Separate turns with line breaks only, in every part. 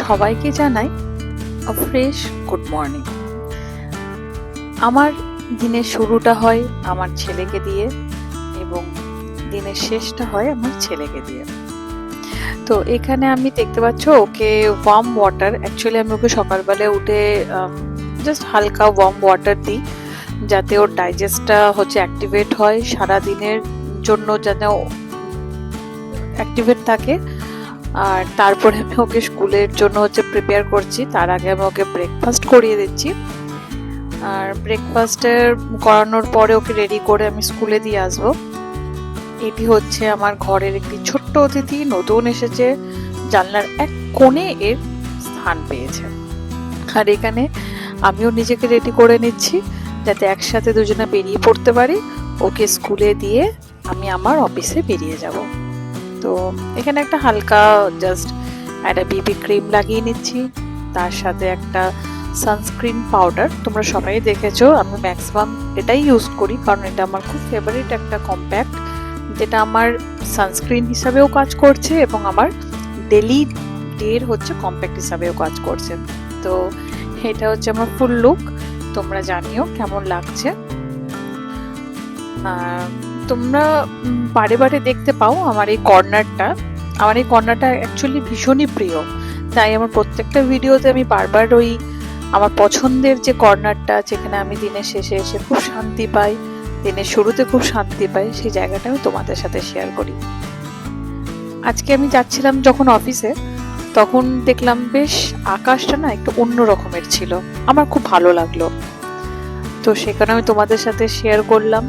সবাইকে জানাই fresh good morning. আমার দিনের শুরুটা হয় আমার ছেলেকে দিয়ে এবং দিনের শেষটা হয় আমার ছেলেকে দিয়ে। তো এখানে আমি দেখতে পাচ্ছ ওকে ওয়ার্ম ওয়াটার, অ্যাকচুয়ালি আমি ওকে সকালবেলা উঠে জাস্ট হালকা ওয়ার্ম ওয়াটার দিই যাতে ওর ডাইজেস্টটা অ্যাক্টিভেট হয়, সারা দিনের জন্য যেন অ্যাক্টিভেট থাকে। আর তারপরে আমি ওকে স্কুলের জন্য প্রিপেয়ার করছি। তার আগে আমি ওকে ব্রেকফাস্ট করিয়ে দিচ্ছি, আর ব্রেকফাস্টের করানোর পরে ওকে রেডি করে আমি স্কুলে দিয়ে আসবো। এটি হচ্ছে আমার ঘরের একটি ছোট্ট অতিথি, নতুন এসেছে, জানলার এক কোণে এর স্থান পেয়েছে। আর এখানে আমিও নিজেকে রেডি করে নিচ্ছি যাতে একসাথে দুজনে বেরিয়ে পড়তে পারি। ওকে স্কুলে দিয়ে আমি আমার অফিসে বেরিয়ে যাব। তো এখানে একটা হালকা জাস্ট একটা বিবি ক্রিম লাগিয়ে নিচ্ছি, তার সাথে একটা সানস্ক্রিন পাউডার। তোমরা সবাই দেখেছো আমি ম্যাক্সিমাম এটাই ইউজ করি, কারণ এটা আমার খুব ফেভারিট একটা কম্প্যাক্ট, যেটা আমার সানস্ক্রিন হিসাবেও কাজ করছে এবং আমার ডেলি ডের কম্প্যাক্ট হিসাবেও কাজ করছে। তো এটা আমার ফুল লুক, তোমরা জানিও কেমন লাগছে। তোমরা বারে বারে দেখতে পাও আমার এই কর্নারটা অ্যাকচুয়ালি ভীষণই প্রিয়, তাই আমার প্রত্যেকটা ভিডিওতে আমি বারবার ওই আমার পছন্দের যে কর্নারটা, যেখানে আমি দিনের শেষে এসে খুব শান্তি পাই, দিনের শুরুতে খুব শান্তি পাই, সেই জায়গাটা আমি তোমাদের সাথে শেয়ার করি। আজকে আমি যাচ্ছিলাম যখন অফিসে, তখন দেখলাম বেশ আকাশটা না একটু অন্য রকমের ছিল, আমার খুব ভালো লাগলো। তো সেখানে আমি তোমাদের সাথে শেয়ার করলাম।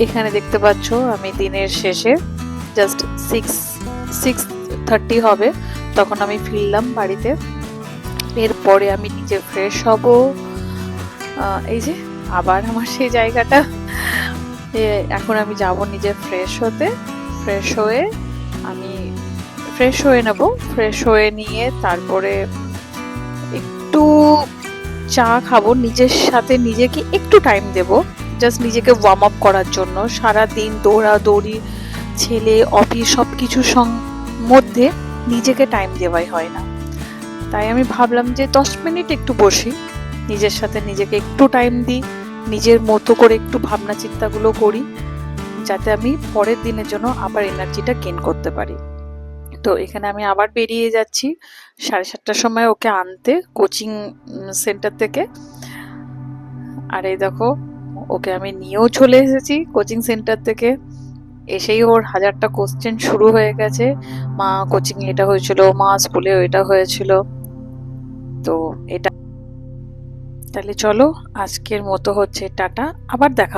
এখানে দেখতে পাচ্ছ আমি দিনের শেষে জাস্ট 6:30 হবে, তখন আমি ফিরলাম বাড়িতে। এরপরে আমি নিজে ফ্রেশ হব। এই যে আবার আমার সেই জায়গাটা, এখন আমি যাব নিজে ফ্রেশ হতে। ফ্রেশ হয়ে নেব। ফ্রেশ হয়ে নিয়ে তারপরে একটু চা খাবো, নিজের সাথে নিজেকে একটু টাইম দেব, জাস্ট নিজেকে ওয়ার্ম আপ করার জন্য। সারা দিন দৌড়াদৌড়ি, ছেলে, অফিস সবকিছুর মধ্যে নিজেকে টাইম দেওয়াই হয় না, তাই আমি ভাবলাম যে 10 মিনিট একটু বসি, নিজের সাথে নিজেকে একটু টাইম দিই, নিজের মতো করে একটু ভাবনা চিন্তাগুলো করি, যাতে আমি পরের দিনের জন্য আবার এনার্জিটা গেইন করতে পারি। তো এখানে আমি আবার বেরিয়ে যাচ্ছি 7:30টার সময় ওকে আনতে কোচিং সেন্টার থেকে। আর এই দেখো ওকে আমি নিয়েও চলে এসেছি কোচিং সেন্টার থেকে। এসেই ওর 1000টা কোশ্চেন শুরু হয়ে গেছে, মা কোচিং এটা হয়েছিল, মা স্কুলে এটা হয়েছিল। তো এটা তাহলে চলো আজকের মতো টাটা, আবার দেখা।